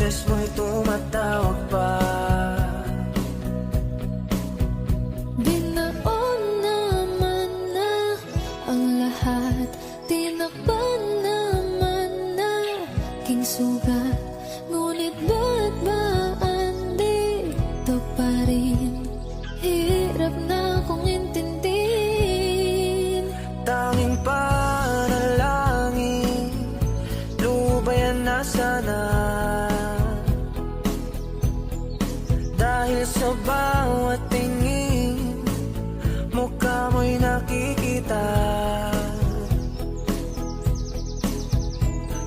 boses mo'y tumatawag pa. Binaon naman na ang lahat, tinakpan naman na king sugat. Ngunit ba't ba andito pa rin? Hirap na kong intindihin. Tanging panalangin, lubayan na sana. Dahil sa bawat tingin, mukha mo'y nakikita.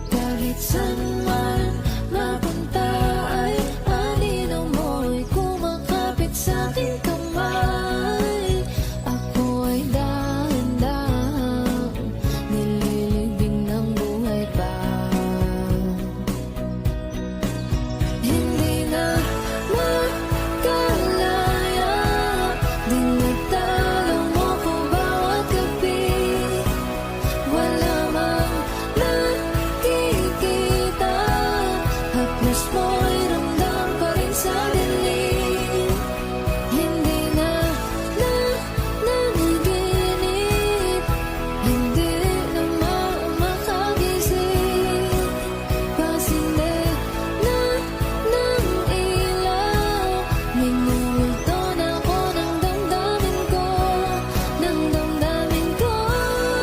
Kahit saan man mapunta ay anino mo'y kumakapit sa aking kamay. Ako ay dahan-dahang nililibing ng buhay pa. Hindi na makalaya, dinadalaw mo ko bawat gabi. Wala mang nakikita, haplos mo'y ramdam pa rin sa dilim. Hindi na nanaginip, hindi na makagising. Pasinde na ng ilaw, minulto na ako ng damdamin ko, ng damdamin ko.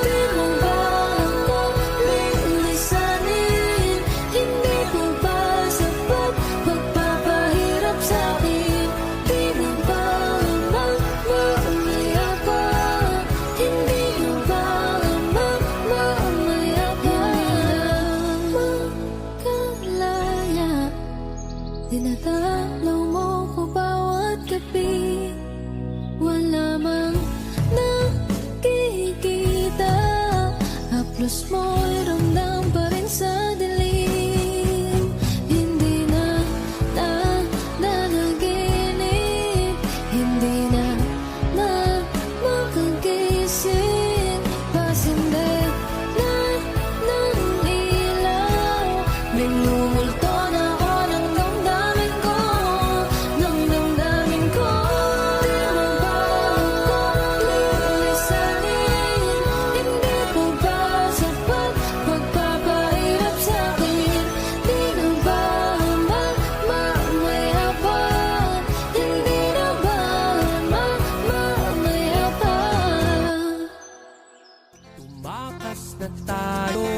Di mo ba ako lilisanin? Hindi ko ba sapat pagpapahirap sa'kin? Di mo ba mamaya pa? Hindi mo ba mamaya pa? Makalaya, dinadalaw mo ko bawat gabi. Wala mang nakikita, haplos mo'y ramdam pa rin sa dilim. Hindi na nanaginip, hindi na makagising. Pasinde na ng ilaw, minumulto na ako ng damdamin ko, ng damdamin ko. Di mo ba ako lilisanin? Hindi ko ba sapat pagpapahirap sa'kin? Di na ba mamaya pa? Hindi na ba mamaya pa? Tumakas na tayo,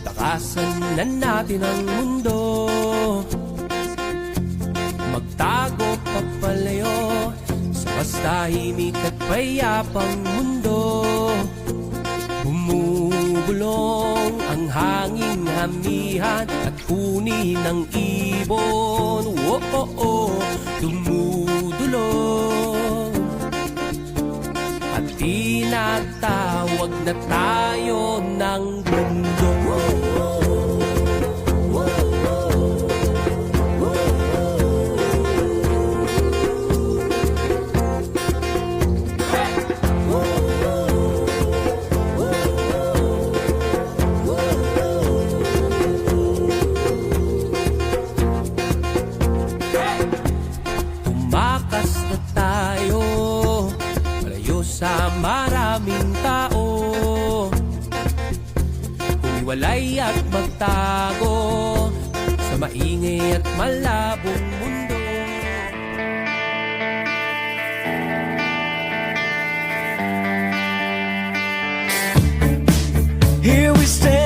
takasan na natin ang mundo. Magtago papalayo sa mas tahimik at payapang mundo. Bumubulong ang hanging hamihan at huni ng ibon. Dumudulong at tinatawag na tayo ng mundo. Tumakas na tayo, malayo sa maraming tao. Humiwalay at magtago sa maingay at malabong mundo. Here we stand.